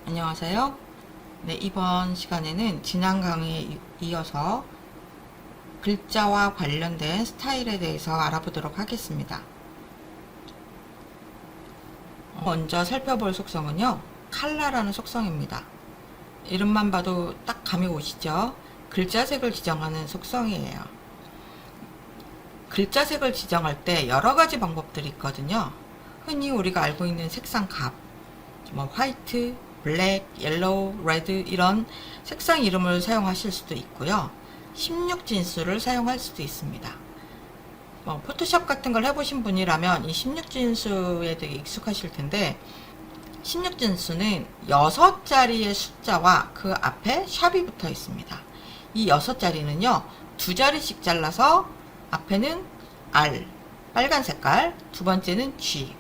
안녕하세요. 네, 이번 시간에는 지난 강의에 이어서 글자와 관련된 스타일에 대해서 알아보도록 하겠습니다. 먼저 살펴볼 속성은요, 컬러라는 속성입니다. 이름만 봐도 딱 감이 오시죠? 글자색을 지정하는 속성이에요. 글자색을 지정할 때 여러 가지 방법들이 있거든요. 흔히 우리가 알고 있는 색상 값, 뭐 화이트, 블랙, 옐로우, 레드 이런 색상 이름을 사용하실 수도 있고요. 16진수를 사용할 수도 있습니다. 포토샵 같은 걸 해보신 분이라면 이 16진수에 되게 익숙하실 텐데 16진수는 6자리의 숫자와 그 앞에 샵이 붙어 있습니다. 이 6자리는요. 2자리씩 잘라서 앞에는 R, 빨간 색깔, 두 번째는 G,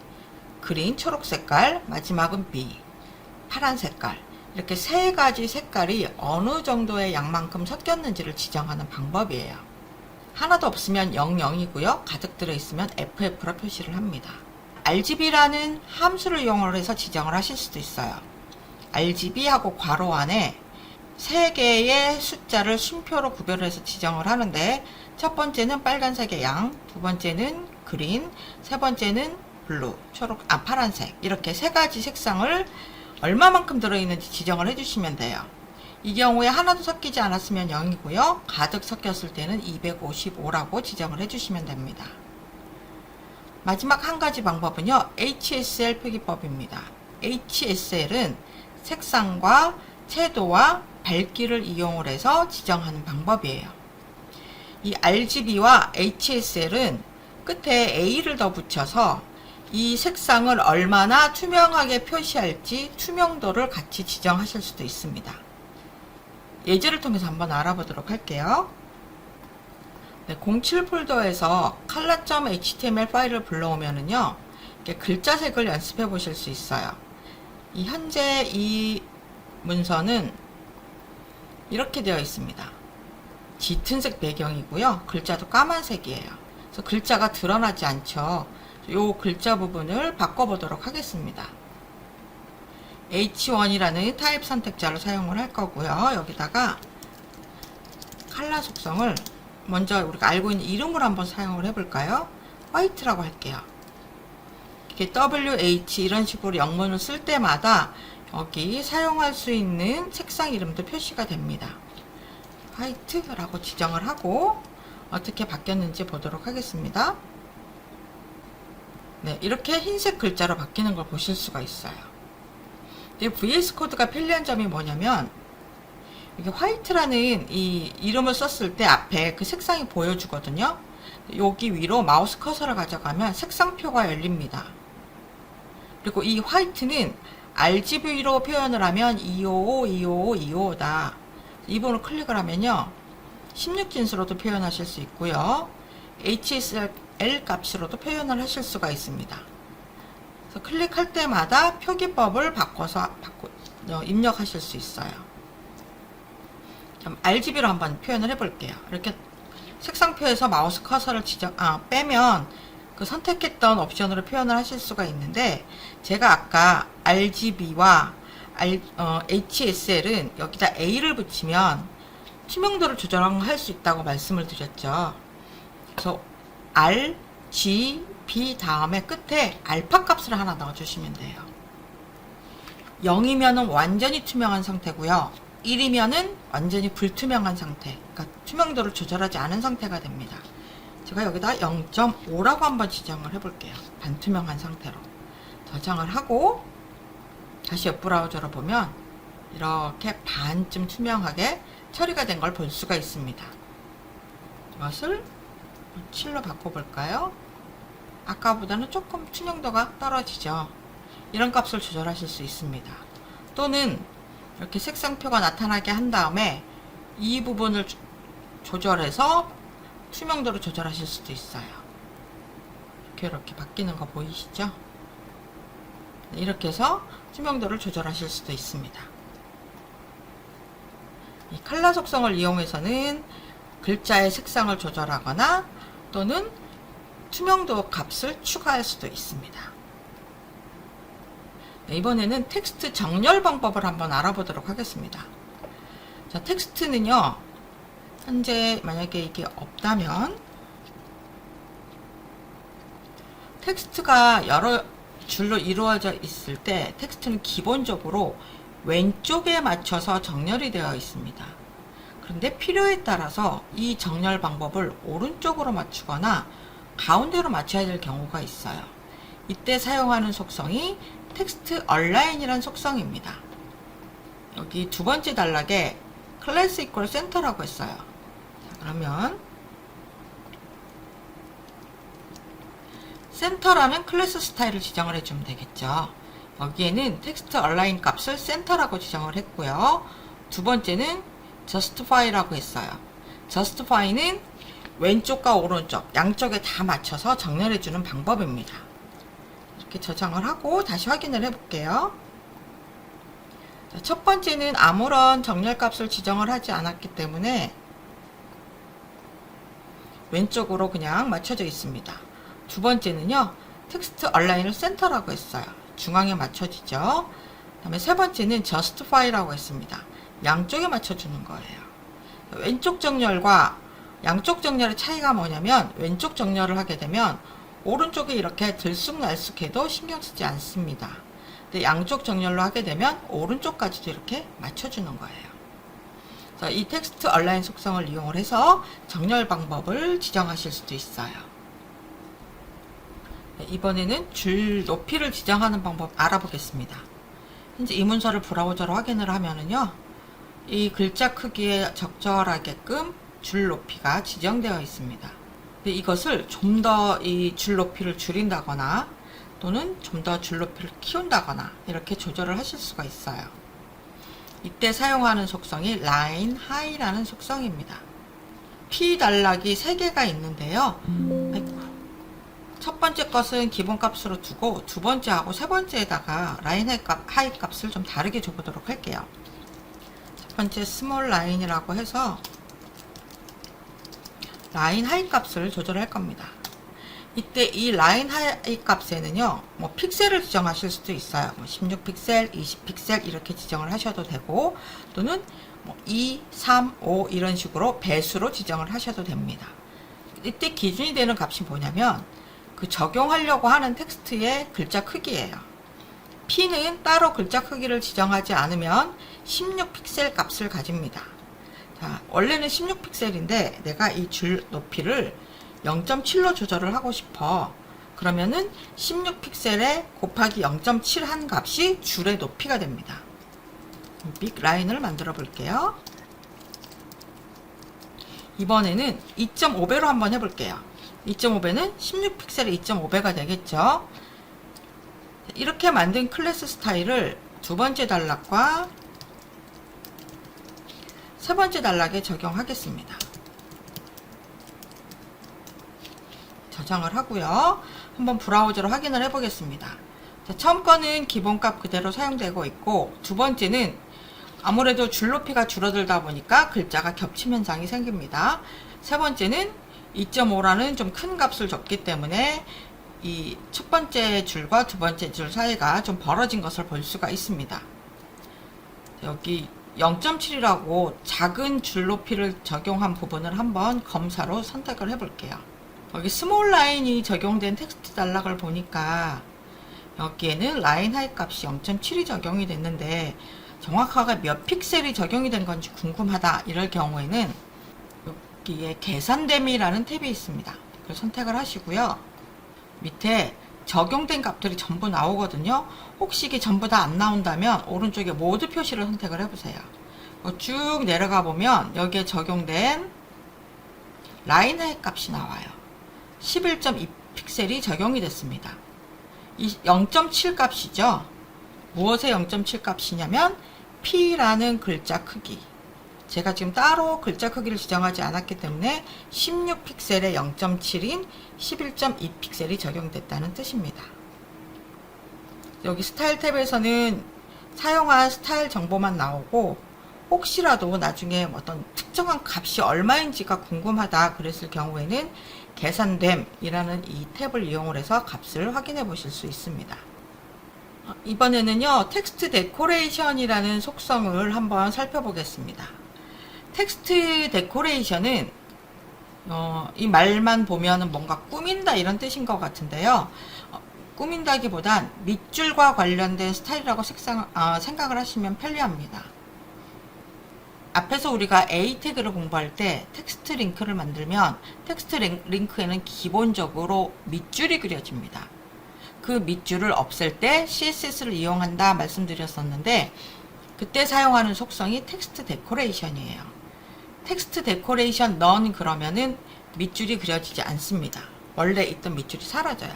그린, 초록 색깔, 마지막은 B, 파란 색깔, 이렇게 세 가지 색깔이 어느 정도의 양만큼 섞였는지를 지정하는 방법이에요. 하나도 없으면 00이고요. 가득 들어있으면 FF로 표시를 합니다. RGB라는 함수를 이용해서 지정을 하실 수도 있어요. RGB하고 괄호 안에 세 개의 숫자를 순표로 구별해서 지정을 하는데 첫 번째는 빨간색의 양, 두 번째는 그린, 세 번째는 블루, 초록, 파란색 이렇게 세 가지 색상을 얼마만큼 들어있는지 지정을 해주시면 돼요. 이 경우에 하나도 섞이지 않았으면 0이고요. 가득 섞였을 때는 255라고 지정을 해주시면 됩니다. 마지막 한 가지 방법은요. HSL 표기법입니다. HSL은 색상과 채도와 밝기를 이용을 해서 지정하는 방법이에요. 이 RGB와 HSL은 끝에 A를 더 붙여서 이 색상을 얼마나 투명하게 표시할지 투명도를 같이 지정하실 수도 있습니다. 예제를 통해서 한번 알아보도록 할게요. 네, 07 폴더에서 color.html 파일을 불러오면은요, 글자색을 연습해 보실 수 있어요. 현재 이 문서는 이렇게 되어 있습니다. 짙은색 배경이고요. 글자도 까만색이에요. 그래서 글자가 드러나지 않죠. 요 글자 부분을 바꿔보도록 하겠습니다. H1이라는 타입 선택자를 사용을 할 거고요. 여기다가 컬러 속성을 먼저 우리가 알고 있는 이름을 한번 사용을 해볼까요? 화이트라고 할게요. 이렇게 WH 이런 식으로 영문을 쓸 때마다 여기 사용할 수 있는 색상 이름도 표시가 됩니다. 화이트라고 지정을 하고 어떻게 바뀌었는지 보도록 하겠습니다. 네, 이렇게 흰색 글자로 바뀌는 걸 보실 수가 있어요. VS 코드가 편리한 점이 뭐냐면 이게 화이트라는 이 이름을 썼을 때 앞에 그 색상이 보여주거든요. 여기 위로 마우스 커서를 가져가면 색상표가 열립니다. 그리고 이 화이트는 RGB로 표현을 하면 255, 255, 255다. 이 부분을 클릭을 하면요. 16진수로도 표현하실 수 있고요. HSL 값으로도 표현을 하실 수가 있습니다. 그래서 클릭할 때마다 표기법을 바꿔서 입력하실 수 있어요. RGB로 한번 표현을 해볼게요. 이렇게 색상표에서 마우스 커서를 빼면 그 선택했던 옵션으로 표현을 하실 수가 있는데 제가 아까 RGB와 HSL은 여기다 A를 붙이면 투명도를 조절할 수 있다고 말씀을 드렸죠. 그래서 R, G, B 다음에 끝에 알파 값을 하나 넣어주시면 돼요. 0이면은 완전히 투명한 상태고요. 1이면은 완전히 불투명한 상태. 그러니까 투명도를 조절하지 않은 상태가 됩니다. 제가 여기다 0.5라고 한번 지정을 해볼게요. 반투명한 상태로. 저장을 하고 다시 웹 브라우저로 보면 이렇게 반쯤 투명하게 처리가 된 걸 볼 수가 있습니다. 이것을 7로 바꿔볼까요? 아까보다는 조금 투명도가 떨어지죠. 이런 값을 조절하실 수 있습니다. 또는 이렇게 색상표가 나타나게 한 다음에 이 부분을 조절해서 투명도를 조절하실 수도 있어요. 이렇게 바뀌는 거 보이시죠? 이렇게 해서 투명도를 조절하실 수도 있습니다. 이 컬러 속성을 이용해서는 글자의 색상을 조절하거나 또는 투명도 값을 추가할 수도 있습니다. 네, 이번에는 텍스트 정렬 방법을 한번 알아보도록 하겠습니다. 자, 텍스트는요, 현재 만약에 이게 없다면, 텍스트가 여러 줄로 이루어져 있을 때 텍스트는 기본적으로 왼쪽에 맞춰서 정렬이 되어 있습니다. 그런데 필요에 따라서 이 정렬 방법을 오른쪽으로 맞추거나 가운데로 맞춰야 될 경우가 있어요. 이때 사용하는 속성이 텍스트 얼라인이라는 속성입니다. 여기 두 번째 단락에 클래스 이퀄 센터라고 했어요. 자, 그러면 센터라면 클래스 스타일을 지정을 해주면 되겠죠. 여기에는 텍스트 얼라인 값을 센터라고 지정을 했고요. 두 번째는 justify라고 했어요. justify는 왼쪽과 오른쪽 양쪽에 다 맞춰서 정렬해주는 방법입니다. 이렇게 저장을 하고 다시 확인을 해볼게요. 자, 첫 번째는 아무런 정렬 값을 지정을 하지 않았기 때문에 왼쪽으로 그냥 맞춰져 있습니다. 두 번째는요, 텍스트 얼라인을 센터라고 했어요. 중앙에 맞춰지죠. 그 다음에 세 번째는 justify라고 했습니다. 양쪽에 맞춰주는 거예요. 왼쪽 정렬과 양쪽 정렬의 차이가 뭐냐면, 왼쪽 정렬을 하게 되면 오른쪽에 이렇게 들쑥날쑥해도 신경 쓰지 않습니다. 근데 양쪽 정렬로 하게 되면 오른쪽까지도 이렇게 맞춰주는 거예요. 그래서 이 텍스트 얼라인 속성을 이용을 해서 정렬 방법을 지정하실 수도 있어요. 이번에는 줄 높이를 지정하는 방법 알아보겠습니다. 현재 이 문서를 브라우저로 확인을 하면은요, 이 글자 크기에 적절하게끔 줄 높이가 지정되어 있습니다. 근데 이것을 좀 더 이 줄 높이를 줄인다거나 또는 좀 더 줄 높이를 키운다거나 이렇게 조절을 하실 수가 있어요. 이때 사용하는 속성이 line high라는 속성입니다. P 단락이 3개가 있는데요. 첫 번째 것은 기본값으로 두고 두 번째하고 세 번째에다가 라인 하이 값을 좀 다르게 줘보도록 할게요. 첫 번째 스몰 라인이라고 해서 라인 하이 값을 조절할 겁니다. 이때 이 라인 하이 값에는요, 뭐 픽셀을 지정하실 수도 있어요. 뭐 16픽셀, 20픽셀 이렇게 지정을 하셔도 되고, 또는 뭐 2, 3, 5 이런 식으로 배수로 지정을 하셔도 됩니다. 이때 기준이 되는 값이 뭐냐면 그 적용하려고 하는 텍스트의 글자 크기예요. P는 따로 글자 크기를 지정하지 않으면 16픽셀 값을 가집니다. 자, 원래는 16픽셀인데 내가 이 줄 높이를 0.7로 조절을 하고 싶어. 그러면은 16픽셀에 곱하기 0.7 한 값이 줄의 높이가 됩니다. 빅 라인을 만들어 볼게요. 이번에는 2.5배로 한번 해볼게요. 2.5배는 16픽셀에 2.5배가 되겠죠. 이렇게 만든 클래스 스타일을 두 번째 단락과 세 번째 단락에 적용하겠습니다. 저장을 하고요. 한번 브라우저로 확인을 해 보겠습니다. 자, 처음 거는 기본값 그대로 사용되고 있고, 두 번째는 아무래도 줄 높이가 줄어들다 보니까 글자가 겹침 현상이 생깁니다. 세 번째는 2.5라는 좀 큰 값을 줬기 때문에 이 첫 번째 줄과 두 번째 줄 사이가 좀 벌어진 것을 볼 수가 있습니다. 여기 0.7이라고 작은 줄 높이를 적용한 부분을 한번 검사로 선택을 해 볼게요. 여기 스몰 라인이 적용된 텍스트 단락을 보니까 여기에는 라인 하이 값이 0.7이 적용이 됐는데 정확하게 몇 픽셀이 적용이 된 건지 궁금하다 이럴 경우에는 여기에 계산됨이라는 탭이 있습니다. 그걸 선택을 하시고요. 밑에 적용된 값들이 전부 나오거든요. 혹시 이게 전부 다 안 나온다면 오른쪽에 모두 표시를 선택을 해보세요. 쭉 내려가 보면 여기에 적용된 라인 하이 값이 나와요. 11.2 픽셀이 적용이 됐습니다. 이 0.7 값이죠. 무엇의 0.7 값이냐면 P라는 글자 크기. 제가 지금 따로 글자 크기를 지정하지 않았기 때문에 16픽셀에 0.7인 11.2 픽셀이 적용됐다는 뜻입니다. 여기 스타일 탭에서는 사용한 스타일 정보만 나오고, 혹시라도 나중에 어떤 특정한 값이 얼마인지가 궁금하다 그랬을 경우에는 계산됨이라는 이 탭을 이용을 해서 값을 확인해 보실 수 있습니다. 이번에는요, 텍스트 데코레이션이라는 속성을 한번 살펴보겠습니다. 텍스트 데코레이션은 이 말만 보면은 뭔가 꾸민다 이런 뜻인 것 같은데요. 꾸민다기보단 밑줄과 관련된 스타일이라고 생각을 하시면 편리합니다. 앞에서 우리가 A 태그를 공부할 때 텍스트 링크를 만들면 텍스트 링크에는 기본적으로 밑줄이 그려집니다. 그 밑줄을 없앨 때 CSS를 이용한다 말씀드렸었는데, 그때 사용하는 속성이 텍스트 데코레이션이에요. 텍스트 데코레이션 넌 그러면은 밑줄이 그려지지 않습니다. 원래 있던 밑줄이 사라져요.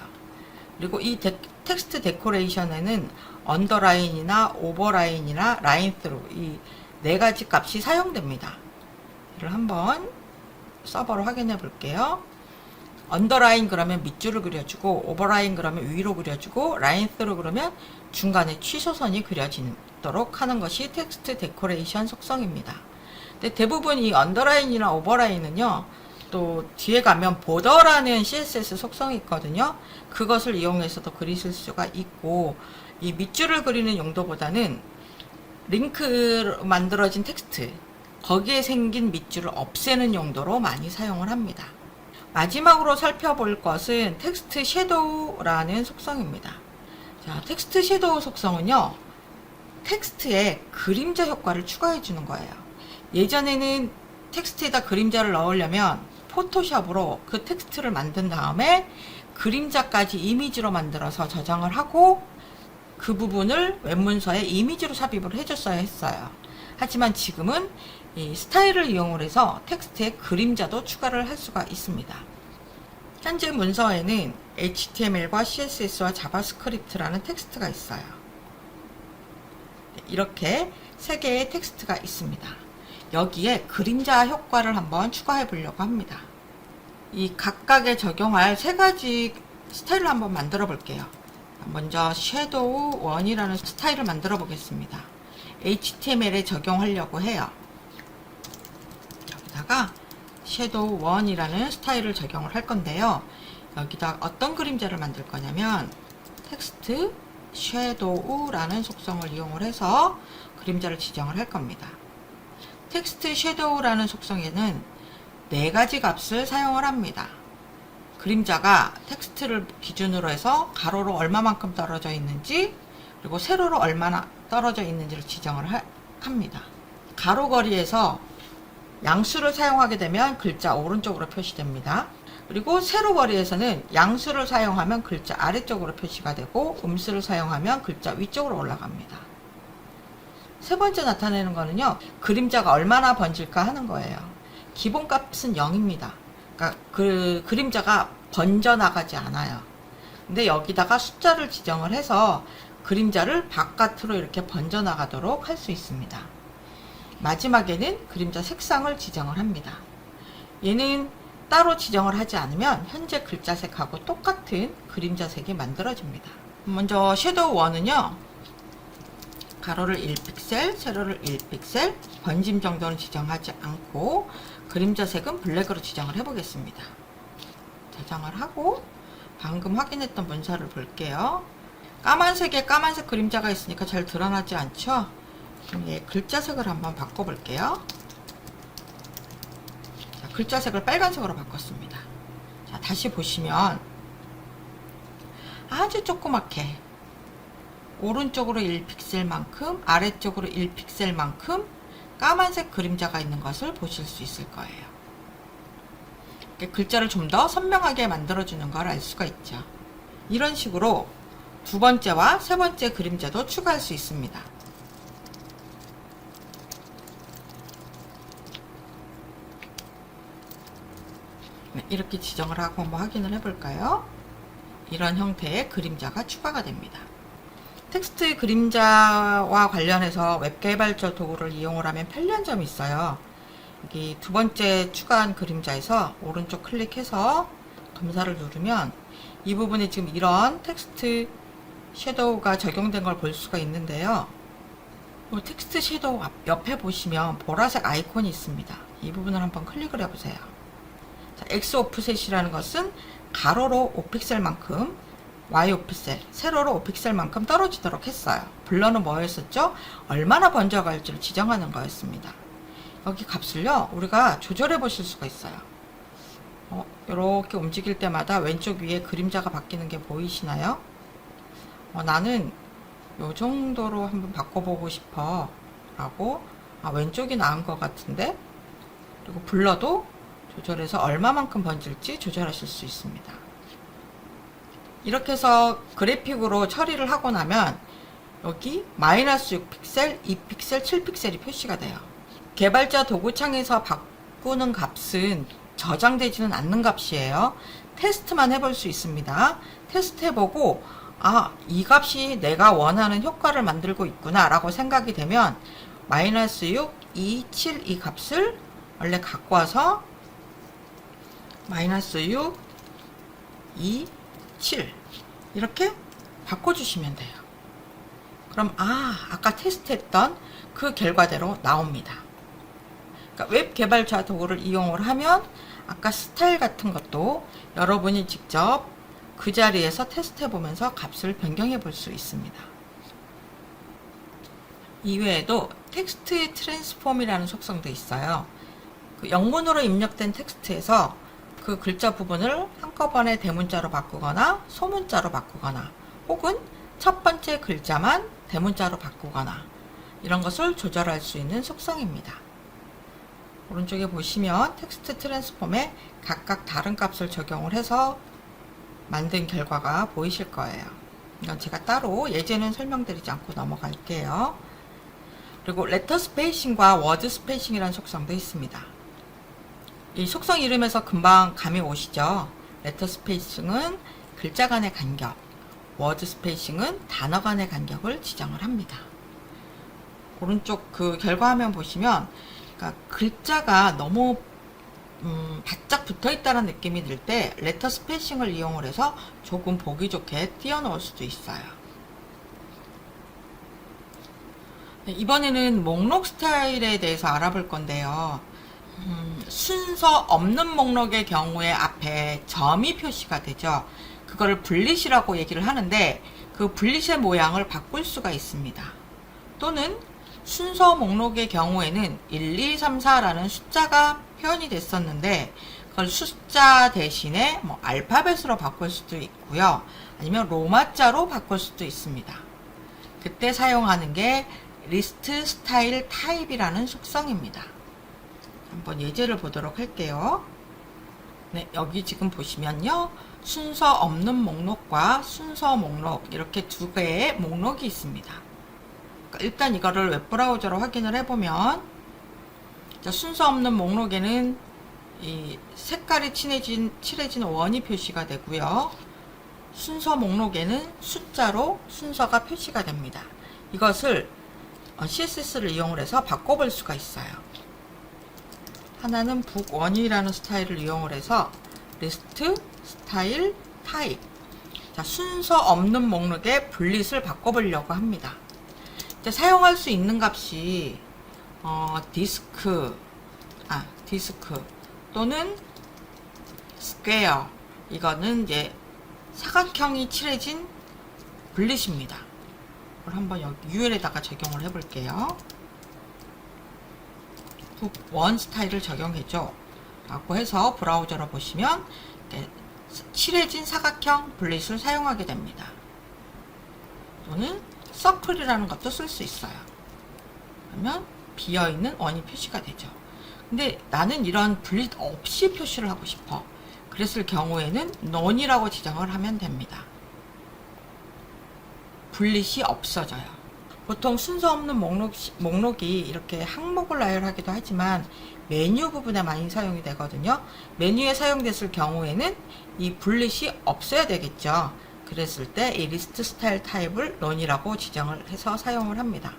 그리고 이 텍스트 데코레이션에는 언더라인이나 오버라인이나 라인 스루 이 네 가지 값이 사용됩니다. 이를 한번 서버로 확인해 볼게요. 언더라인 그러면 밑줄을 그려주고, 오버라인 그러면 위로 그려주고, 라인 스루 그러면 중간에 취소선이 그려지도록 하는 것이 텍스트 데코레이션 속성입니다. 근데 대부분 이 언더라인이나 오버라인은요, 또 뒤에 가면 보더라는 CSS 속성이 있거든요. 그것을 이용해서도 그리실 수가 있고, 이 밑줄을 그리는 용도보다는 링크로 만들어진 텍스트, 거기에 생긴 밑줄을 없애는 용도로 많이 사용을 합니다. 마지막으로 살펴볼 것은 텍스트 섀도우라는 속성입니다. 자, 텍스트 섀도우 속성은요, 텍스트에 그림자 효과를 추가해 주는 거예요. 예전에는 텍스트에다 그림자를 넣으려면 포토샵으로 그 텍스트를 만든 다음에 그림자까지 이미지로 만들어서 저장을 하고 그 부분을 웹문서에 이미지로 삽입을 해줬어야 했어요. 하지만 지금은 이 스타일을 이용을 해서 텍스트에 그림자도 추가를 할 수가 있습니다. 현재 문서에는 HTML과 CSS와 자바스크립트라는 텍스트가 있어요. 이렇게 세 개의 텍스트가 있습니다. 여기에 그림자 효과를 한번 추가해 보려고 합니다. 이 각각에 적용할 세 가지 스타일을 한번 만들어 볼게요. 먼저 섀도우 1이라는 스타일을 만들어 보겠습니다. HTML에 적용하려고 해요. 여기다가 섀도우 1이라는 스타일을 적용을 할 건데요. 여기다 어떤 그림자를 만들 거냐면 텍스트 섀도우라는 속성을 이용을 해서 그림자를 지정을 할 겁니다. 텍스트 섀도우라는 속성에는 네 가지 값을 사용을 합니다. 그림자가 텍스트를 기준으로 해서 가로로 얼마만큼 떨어져 있는지, 그리고 세로로 얼마나 떨어져 있는지를 지정을 합니다. 가로 거리에서 양수를 사용하게 되면 글자 오른쪽으로 표시됩니다. 그리고 세로 거리에서는 양수를 사용하면 글자 아래쪽으로 표시가 되고, 음수를 사용하면 글자 위쪽으로 올라갑니다. 세 번째 나타내는 거는요, 그림자가 얼마나 번질까 하는 거예요. 기본값은 0입니다. 그러니까 그 그림자가 번져 나가지 않아요. 근데 여기다가 숫자를 지정을 해서 그림자를 바깥으로 이렇게 번져 나가도록 할 수 있습니다. 마지막에는 그림자 색상을 지정을 합니다. 얘는 따로 지정을 하지 않으면 현재 글자 색하고 똑같은 그림자 색이 만들어집니다. 먼저 섀도우 1은요, 가로를 1픽셀, 세로를 1픽셀, 번짐 정도는 지정하지 않고 그림자 색은 블랙으로 지정을 해 보겠습니다. 저장을 하고 방금 확인했던 문서를 볼게요. 까만색에 까만색 그림자가 있으니까 잘 드러나지 않죠? 그럼 얘 글자색을 한번 바꿔볼게요. 자, 글자색을 빨간색으로 바꿨습니다. 자, 다시 보시면 아주 조그맣게 오른쪽으로 1픽셀만큼 아래쪽으로 1픽셀만큼 까만색 그림자가 있는 것을 보실 수 있을 거예요. 글자를 좀 더 선명하게 만들어주는 걸 알 수가 있죠. 이런 식으로 두 번째와 세 번째 그림자도 추가할 수 있습니다. 네, 이렇게 지정을 하고 한번 확인을 해볼까요? 이런 형태의 그림자가 추가가 됩니다. 텍스트 그림자와 관련해서 웹개발자 도구를 이용을 하면 편리한 점이 있어요. 여기 두 번째 추가한 그림자에서 오른쪽 클릭해서 검사를 누르면 이 부분에 지금 이런 텍스트 섀도우가 적용된 걸 볼 수가 있는데요. 텍스트 섀도우 옆에 보시면 보라색 아이콘이 있습니다. 이 부분을 한번 클릭을 해보세요. 자, X 오프셋이라는 것은 가로로 5픽셀만큼 Y 5픽셀, 세로로 5픽셀만큼 떨어지도록 했어요. 블러는 뭐였었죠? 얼마나 번져갈지를 지정하는 거였습니다. 여기 값을요, 우리가 조절해 보실 수가 있어요. 이렇게 움직일 때마다 왼쪽 위에 그림자가 바뀌는 게 보이시나요? 나는 요 정도로 한번 바꿔보고 싶어 라고, 왼쪽이 나은 것 같은데, 그리고 블러도 조절해서 얼마만큼 번질지 조절하실 수 있습니다. 이렇게 해서 그래픽으로 처리를 하고 나면 여기 마이너스 6픽셀, 2픽셀, 7픽셀이 표시가 돼요. 개발자 도구창에서 바꾸는 값은 저장되지는 않는 값이에요. 테스트만 해볼 수 있습니다. 테스트 해보고 이 값이 내가 원하는 효과를 만들고 있구나 라고 생각이 되면 마이너스 6, 2, 7 이 값을 원래 갖고 와서 마이너스 6, 2, 7 이렇게 바꿔주시면 돼요. 그럼 아까 테스트했던 그 결과대로 나옵니다. 그러니까 웹 개발자 도구를 이용을 하면 아까 스타일 같은 것도 여러분이 직접 그 자리에서 테스트해 보면서 값을 변경해 볼 수 있습니다. 이외에도 텍스트 트랜스폼이라는 속성도 있어요. 그 영문으로 입력된 텍스트에서 그 글자 부분을 한꺼번에 대문자로 바꾸거나 소문자로 바꾸거나 혹은 첫 번째 글자만 대문자로 바꾸거나 이런 것을 조절할 수 있는 속성입니다. 오른쪽에 보시면 텍스트 트랜스폼에 각각 다른 값을 적용을 해서 만든 결과가 보이실 거예요. 이건 제가 따로 예제는 설명드리지 않고 넘어갈게요. 그리고 레터 스페이싱과 워드 스페이싱이라는 속성도 있습니다. 이 속성 이름에서 금방 감이 오시죠? 레터 스페이싱은 글자 간의 간격, 워드 스페이싱은 단어 간의 간격을 지정을 합니다. 오른쪽 그 결과 화면 보시면 그러니까 글자가 너무 바짝 붙어 있다는 느낌이 들 때 레터 스페이싱을 이용을 해서 조금 보기 좋게 띄워 놓을 수도 있어요. 네, 이번에는 목록 스타일에 대해서 알아볼 건데요. 순서 없는 목록의 경우에 앞에 점이 표시가 되죠. 그거를 블릿이라고 얘기를 하는데 그 블릿의 모양을 바꿀 수가 있습니다. 또는 순서 목록의 경우에는 1, 2, 3, 4라는 숫자가 표현이 됐었는데 그걸 숫자 대신에 알파벳으로 바꿀 수도 있고요. 아니면 로마자로 바꿀 수도 있습니다. 그때 사용하는 게 리스트 스타일 타입이라는 속성입니다. 한번 예제를 보도록 할게요. 네, 여기 지금 보시면요. 순서 없는 목록과 순서 목록 이렇게 두 개의 목록이 있습니다. 일단 이거를 웹브라우저로 확인을 해보면 순서 없는 목록에는 이 색깔이 칠해진 원이 표시가 되고요. 순서 목록에는 숫자로 순서가 표시가 됩니다. 이것을 CSS를 이용을 해서 바꿔볼 수가 있어요. 하나는 북1이라는 스타일을 이용을 해서 리스트 스타일 타입, 순서 없는 목록의 블릿을 바꿔보려고 합니다. 사용할 수 있는 값이 디스크 또는 스퀘어, 이거는 이제 사각형이 칠해진 블릿입니다. 이걸 한번 여기 UL에다가 적용을 해볼게요. 북1 스타일을 적용해줘 라고 해서 브라우저로 보시면 칠해진 사각형 블릿을 사용하게 됩니다. 또는 서클이라는 것도 쓸 수 있어요. 그러면 비어있는 원이 표시가 되죠. 근데 나는 이런 블릿 없이 표시를 하고 싶어. 그랬을 경우에는 none이라고 지정을 하면 됩니다. 블릿이 없어져요. 보통 순서 없는 목록이 이렇게 항목을 나열하기도 하지만 메뉴 부분에 많이 사용이 되거든요. 메뉴에 사용됐을 경우에는 이 블릿이 없어야 되겠죠. 그랬을 때 이 리스트 스타일 타입을 none이라고 지정을 해서 사용을 합니다.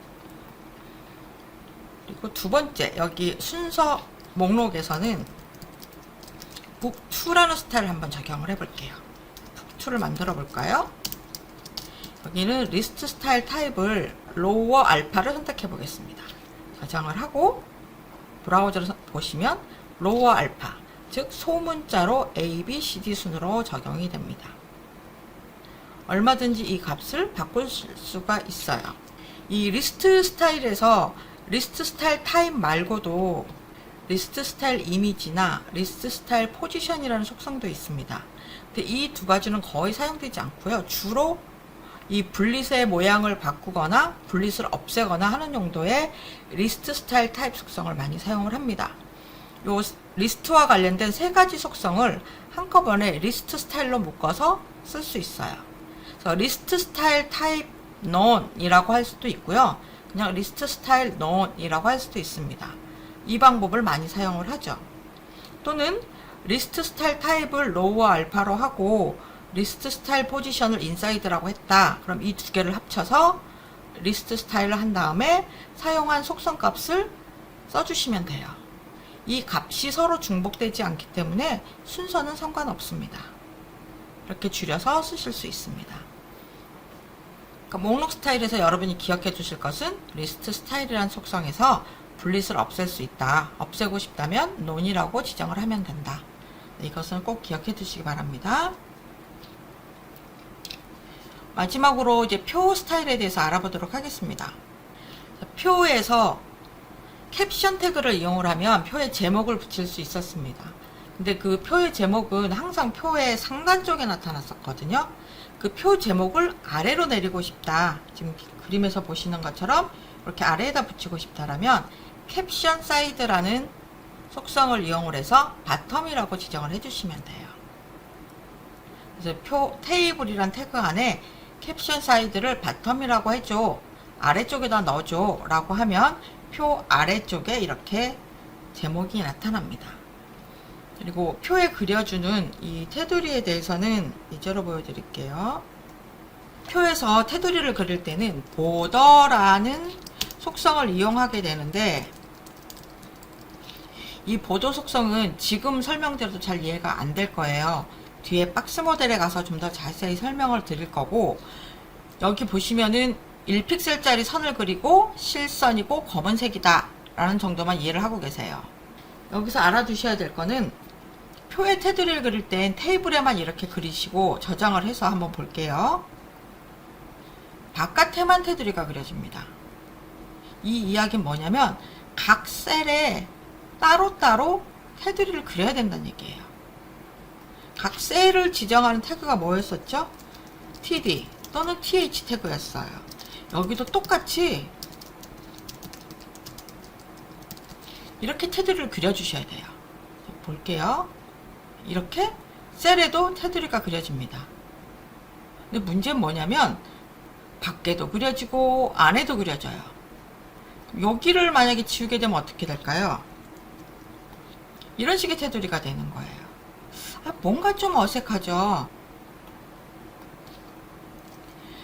그리고 두 번째, 여기 순서 목록에서는 book2라는 스타일을 한번 적용을 해볼게요. book2를 만들어 볼까요? 여기는 리스트 스타일 타입을 로워 알파를 선택해 보겠습니다. 저장을 하고 브라우저를 보시면 로워 알파, 즉 소문자로 A, B, C, D 순으로 적용이 됩니다. 얼마든지 이 값을 바꿀 수가 있어요. 이 리스트 스타일에서 리스트 스타일 타입 말고도 리스트 스타일 이미지나 리스트 스타일 포지션이라는 속성도 있습니다. 근데 이 두 가지는 거의 사용되지 않고요. 주로 이 분리의 모양을 바꾸거나 분리를 없애거나 하는 용도의 리스트 스타일 타입 속성을 많이 사용을 합니다. 요 리스트와 관련된 세 가지 속성을 한꺼번에 리스트 스타일로 묶어서 쓸 수 있어요. 그래서 리스트 스타일 타입 none이라고 할 수도 있고요. 그냥 리스트 스타일 none이라고 할 수도 있습니다. 이 방법을 많이 사용을 하죠. 또는 리스트 스타일 타입을 low와 alpha로 하고 리스트 스타일 포지션을 인사이드라고 했다. 그럼 이 두 개를 합쳐서 리스트 스타일을 한 다음에 사용한 속성 값을 써주시면 돼요. 이 값이 서로 중복되지 않기 때문에 순서는 상관없습니다. 이렇게 줄여서 쓰실 수 있습니다. 그러니까 목록 스타일에서 여러분이 기억해 주실 것은 리스트 스타일이라는 속성에서 분리를 없앨 수 있다. 없애고 싶다면 none이라고 지정을 하면 된다. 이것은 꼭 기억해 두시기 바랍니다. 마지막으로 이제 표 스타일에 대해서 알아보도록 하겠습니다. 표에서 캡션 태그를 이용을 하면 표에 제목을 붙일 수 있었습니다. 근데 그 표의 제목은 항상 표의 상단 쪽에 나타났었거든요. 그 표 제목을 아래로 내리고 싶다. 지금 그림에서 보시는 것처럼 이렇게 아래에다 붙이고 싶다라면 캡션 사이드라는 속성을 이용을 해서 바텀이라고 지정을 해주시면 돼요. 그래서 표 테이블이란 태그 안에 캡션 사이드를 바텀이라고 해줘, 아래쪽에다 넣어줘 라고 하면 표 아래쪽에 이렇게 제목이 나타납니다. 그리고 표에 그려주는 이 테두리에 대해서는 예제로 보여드릴게요. 표에서 테두리를 그릴 때는 보더라는 속성을 이용하게 되는데, 이 보더 속성은 지금 설명드려도 잘 이해가 안 될 거예요. 뒤에 박스 모델에 가서 좀 더 자세히 설명을 드릴 거고, 여기 보시면은 1픽셀짜리 선을 그리고 실선이고 검은색이다 라는 정도만 이해를 하고 계세요. 여기서 알아두셔야 될 거는 표의 테두리를 그릴 땐 테이블에만 이렇게 그리시고 저장을 해서 한번 볼게요. 바깥에만 테두리가 그려집니다. 이 이야기는 뭐냐면 각 셀에 따로따로 테두리를 그려야 된다는 얘기예요. 각 셀을 지정하는 태그가 뭐였었죠? td 또는 th 태그였어요. 여기도 똑같이 이렇게 테두리를 그려주셔야 돼요. 볼게요. 이렇게 셀에도 테두리가 그려집니다. 근데 문제는 뭐냐면 밖에도 그려지고 안에도 그려져요. 여기를 만약에 지우게 되면 어떻게 될까요? 이런 식의 테두리가 되는 거예요. 뭔가 좀 어색하죠?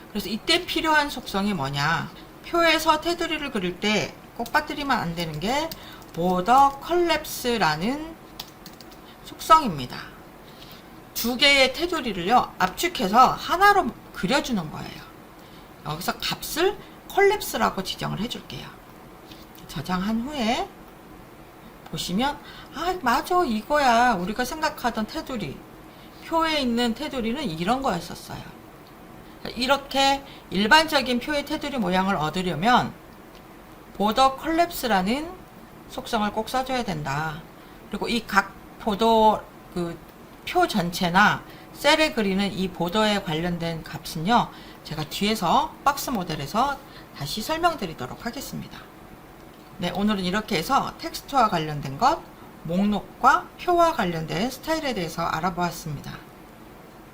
그래서 이때 필요한 속성이 뭐냐? 표에서 테두리를 그릴 때 꼭 빠뜨리면 안 되는 게 border collapse라는 속성입니다. 두 개의 테두리를요, 압축해서 하나로 그려주는 거예요. 여기서 값을 collapse라고 지정을 해줄게요. 저장한 후에 보시면, 맞아, 이거야. 우리가 생각하던 테두리. 표에 있는 테두리는 이런 거였었어요. 이렇게 일반적인 표의 테두리 모양을 얻으려면 border collapse라는 속성을 꼭 써줘야 된다. 그리고 이 각 보더 표 전체나 셀에 그리는 이 보더에 관련된 값은요, 제가 뒤에서 박스 모델에서 다시 설명드리도록 하겠습니다. 네, 오늘은 이렇게 해서 텍스트와 관련된 것, 목록과 표와 관련된 스타일에 대해서 알아보았습니다.